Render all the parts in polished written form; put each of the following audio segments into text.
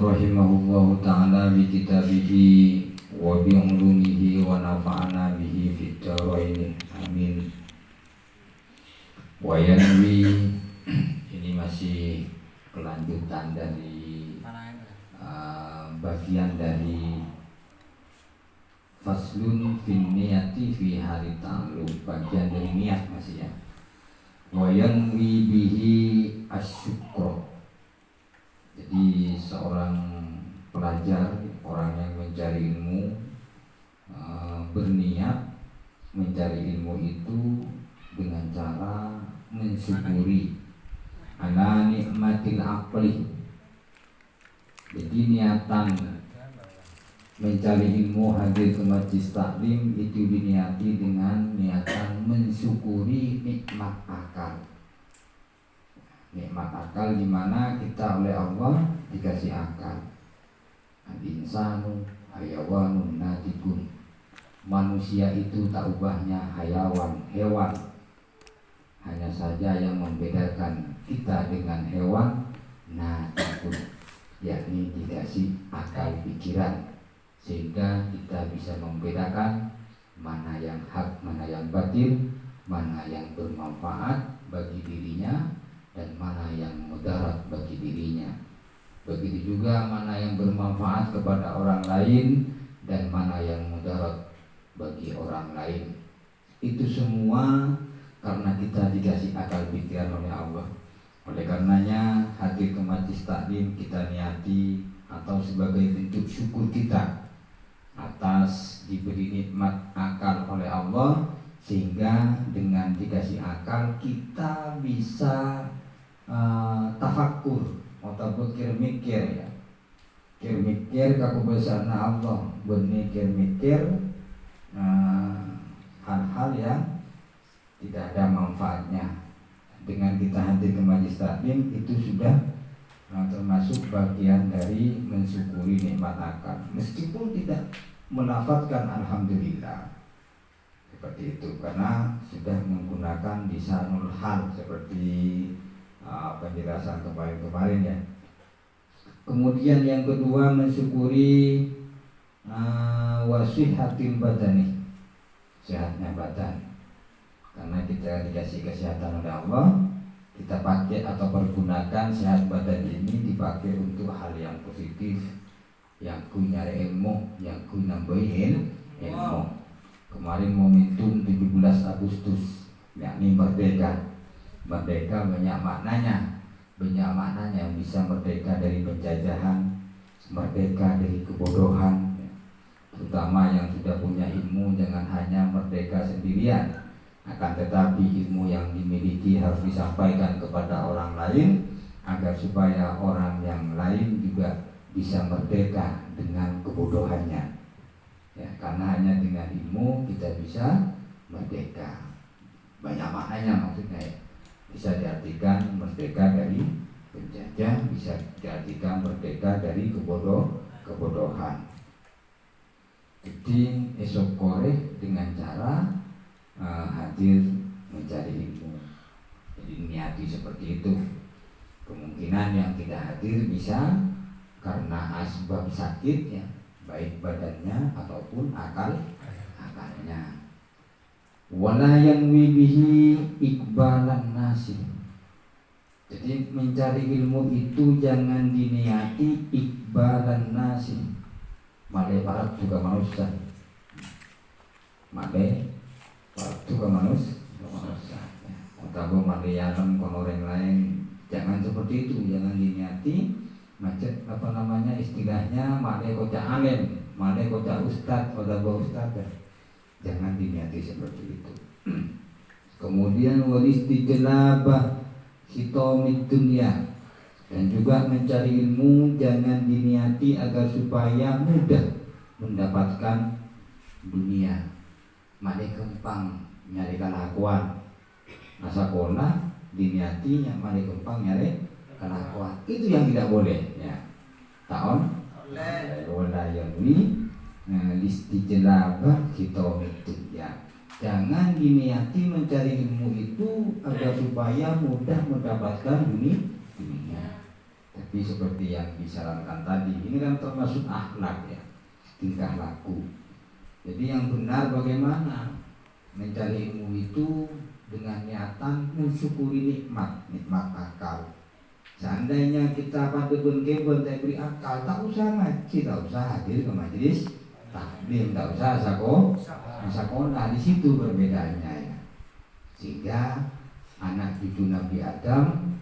rahimahullahu ta'ala bi kitabihi wa bi ulumihi wa nafa'ana bihi fid dharain amin. Wa yanwi ini masih kelanjutan dari bagian dari faslun fin niyati fi hari ta'alluq, bagian dari niat masih ya. Wa yanwi bihi asyukra. Jadi seorang pelajar, orang yang mencari ilmu berniat mencari ilmu itu dengan cara mensyukuri ala nikmatil aqli. Jadi niatan mencari ilmu hadir ke majlis taklim itu diniati dengan niatan mensyukuri nikmat akal. Nikmat akal di mana kita oleh Allah dikasih akal. Al-insanu hayawanun natikun. Manusia itu tak ubahnya hayawan, hewan. Hanya saja yang membedakan kita dengan hewan natikun, yakni dikasih akal pikiran, sehingga kita bisa membedakan mana yang hak, mana yang batil, mana yang bermanfaat bagi dirinya dan mana yang mudarat bagi dirinya. Begitu juga mana yang bermanfaat kepada orang lain dan mana yang mudarat bagi orang lain. Itu semua karena kita dikasih akal pikiran oleh Allah. Oleh karenanya hadir ke majlis taklim kita niati atau sebagai bentuk syukur kita atas diberi nikmat akal oleh Allah, sehingga dengan dikasih akal kita bisa tafakur atau berpikir-mikir ya. Mikir kebesaran Allah, bermikir-mikir hal-hal yang tidak ada manfaatnya. Dengan kita hadir ke majlis taklim itu sudah termasuk bagian dari mensyukuri nikmat akal, meskipun tidak melafadzkan alhamdulillah seperti itu, karena sudah menggunakan lisanul hal seperti penjelasan kemarin ya. Kemudian yang kedua mensyukuri wasihatil badani, sehatnya badan. Karena kita dikasih kesehatan oleh Allah, kita pakai atau pergunakan sehat badan ini dipakai untuk hal yang positif, yang ku nyari ilmu, yang ku nambahin ilmu. Kemarin momentum 17 Agustus yakni merdeka. Merdeka banyak maknanya yang bisa merdeka dari penjajahan, merdeka dari kebodohan. Terutama yang sudah punya ilmu jangan hanya merdeka sendirian, akan tetapi ilmu yang dimiliki harus disampaikan kepada orang lain agar supaya orang yang lain juga bisa merdeka dengan kebodohannya. Ya, karena hanya dengan ilmu kita bisa merdeka. Banyak maknanya maksudnya ya. Bisa diartikan merdeka dari penjajah, bisa diartikan merdeka dari kebodohan. Jadi esok kore dengan cara hadir mencari ilmu. Jadi niati seperti itu. Kemungkinan yang tidak hadir bisa karena asbab sakit ya, baik badannya ataupun akalnya. Wala yanwi bihi iqbalan nasib. Jadi mencari ilmu itu jangan diniati iqbalan nasib. Male parat juga manusia. Male parat juga manusia. Atau male yalam kon orang lain. Jangan seperti itu, jangan diniati macet istilahnya male kocak alim, male kocak ustad, atau ustad. Jangan diniati seperti itu. Kemudian walistijelabah sitomid dunia, dan juga mencari ilmu jangan diniati agar supaya mudah mendapatkan dunia. Made kempang nyari kalakuan. Nasakola diniati yang made kempang nyari kalakuan. Itu yang tidak boleh ya. Taon wala yanwi listijelabah sitomid dunia. Jangan diniati mencari ilmu itu agar supaya mudah mendapatkan dunia, Tapi seperti yang disarankan tadi, ini kan termasuk akhlak ya, tingkah laku. Jadi yang benar bagaimana mencari ilmu itu dengan niatan mensyukuri nikmat akal. Seandainya kita pada kebun tak beri akal, tak usah ngaji, tak usah hadir ke majelis taklim, tak usah sekolah. Di situ perbedaannya ya. Sehingga anak cucu Nabi Adam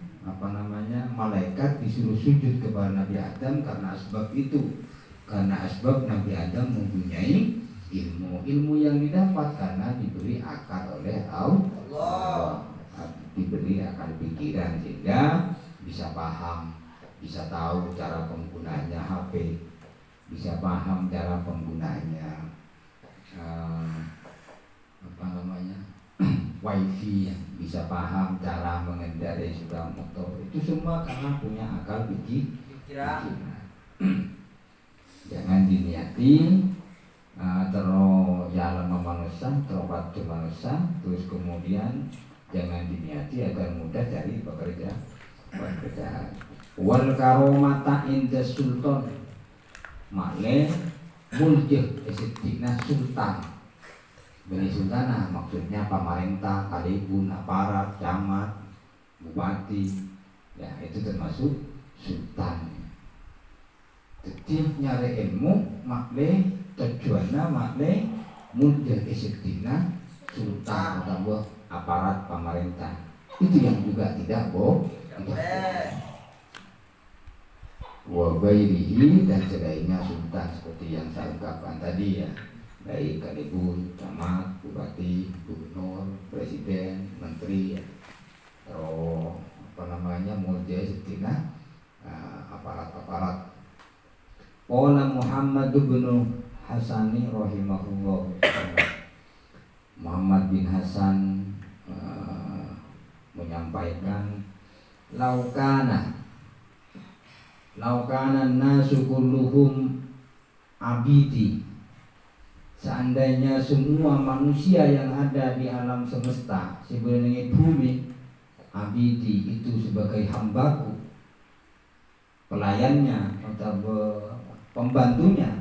malaikat disuruh sujud kepada Nabi Adam karena sebab itu, karena sebab Nabi Adam mempunyai ilmu yang didapat karena diberi akal oleh Allah, diberi akal pikiran sehingga bisa paham, bisa tahu cara penggunaannya HP, bisa paham cara penggunaannya wifi, bisa paham cara mengendarai sepeda motor. Itu semua karena punya akal pikiran. Jangan diniati terus jalan manusia, terobat ke manusia, terus kemudian jangan diniati agar mudah cari pekerjaan. Wal karomata inda sultan, makle muljah esidina sultan. Bani sultanah maksudnya pemerintah, kalibun, aparat, camat, bupati, ya itu termasuk sultan. Jadi nyari ilmu makle tujuannya makle muljah esidina sultan atau aparat pemerintah. Itu yang juga tidak boleh. Wa ghairihi, dan selainnya sultan seperti yang saya ungkapkan tadi ya, baik kalibun, camat, bupati, gubernur, presiden, menteri ya. Terus muljah setina aparat. Qala Muhammad bin Hasani rahimahullah. Muhammad bin Hasan menyampaikan laukana nasu kulluhum abidi, seandainya semua manusia yang ada di alam semesta sebenarnya bumi, abidi itu sebagai hambaku, pelayannya atau pembantunya,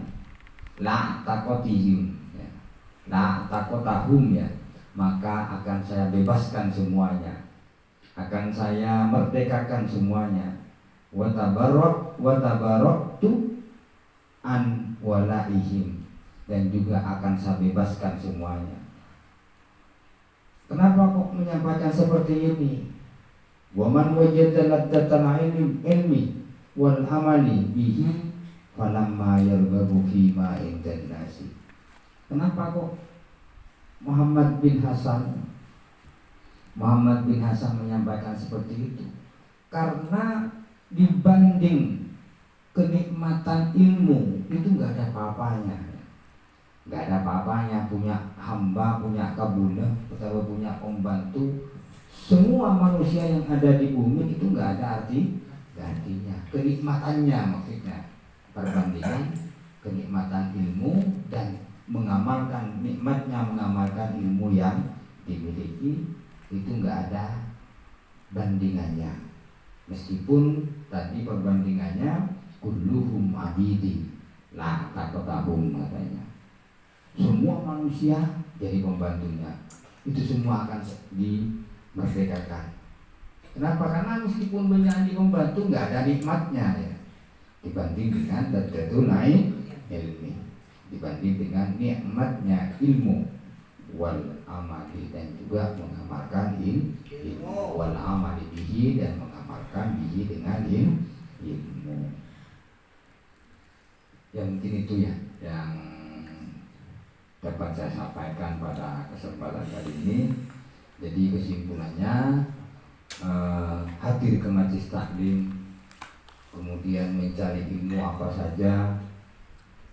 la takotihim ya, la takotahum ya, maka akan saya bebaskan semuanya, akan saya merdekakan semuanya. Wa tabarraktu an walaihim, dan juga akan saya bebaskan semuanya. Kenapa kok menyampaikan seperti ini? Wa man wajada ladzatan ilmi wal amali bihi falamma yarghabu fi ma indan nasi. Kenapa kok Muhammad bin Hasan menyampaikan seperti itu? Karena dibanding kenikmatan ilmu itu nggak ada apa-apanya, punya hamba, punya kabula, atau punya pembantu. Semua manusia yang ada di bumi itu nggak ada artinya. Kenikmatannya maksudnya perbandingan kenikmatan ilmu dan mengamalkan nikmatnya, mengamalkan ilmu yang dimiliki itu nggak ada bandingannya. Meskipun tadi perbandingannya kulluhum abidi la takotahum katanya, semua manusia jadi pembantunya, itu semua akan dimerdekakan. Kenapa? Karena meskipun menjadi pembantu nggak ada nikmatnya ya, dibanding dengan tadatu naik ilmi, dibanding dengan nikmatnya ilmu wal amali, dan juga mengamalkan ilmu wal amali bihi, dan mengamalkan bihi dengan ilmu. Ya mungkin itu ya yang dapat saya sampaikan pada kesempatan kali ini. Jadi kesimpulannya, hadir ke majelis taklim, kemudian mencari ilmu apa saja,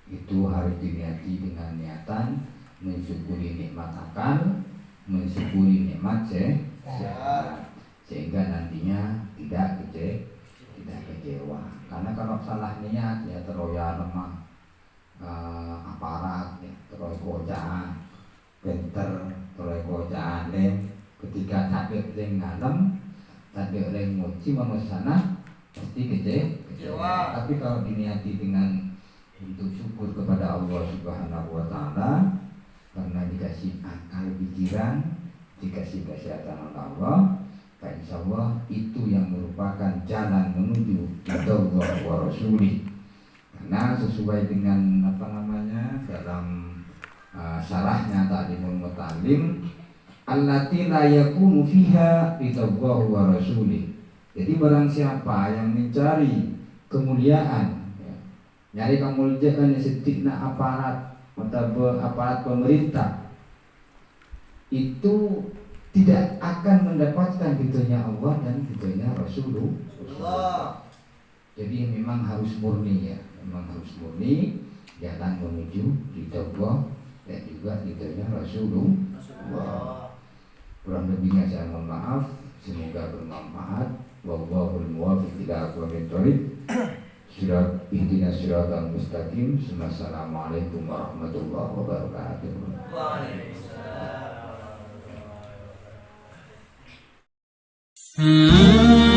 itu harus diniati dengan niatan mensyukuri nikmat akal, mensyukuri nikmat sehat, sehingga nantinya tidak kecewa. Karena kalau salah niat ya teroya lemah aparat ya, terus kocaan pinter, terus kocaan lem, ketika takdir ring ngalem, takdir ring muji manusia pasti kecewa. Tapi kalau diniati dengan untuk syukur kepada Allah Subhanahu wa taala karena dikasih akal pikiran, dikasih kesehatan oleh Allah, maka insya Allah itu yang merupakan jalan menuju Allah wa Rasulih. Karena sesuai dengan dalam syarahnya Ta'limul Muta'allim, allati la yakunu fiha ridallahu wa rasulih. Jadi barang siapa yang mencari kemuliaan, nyari kemuliaan setikna aparat atau aparat pemerintah, itu tidak akan mendapatkan ridhonya Allah dan ridhonya Rasulullah. Jadi memang harus murni, ya, memang harus murni jalan menuju ridho Allah dan juga ridhonya Rasulullah. Kurang lebihnya saya mohon maaf, semoga bermanfaat. Wallahul muwaffiq ila aqwamit thoriq. Surat ihdinas siratal mustaqim. Assalamualaikum warahmatullahi wabarakatuh. Waalaikumsalam.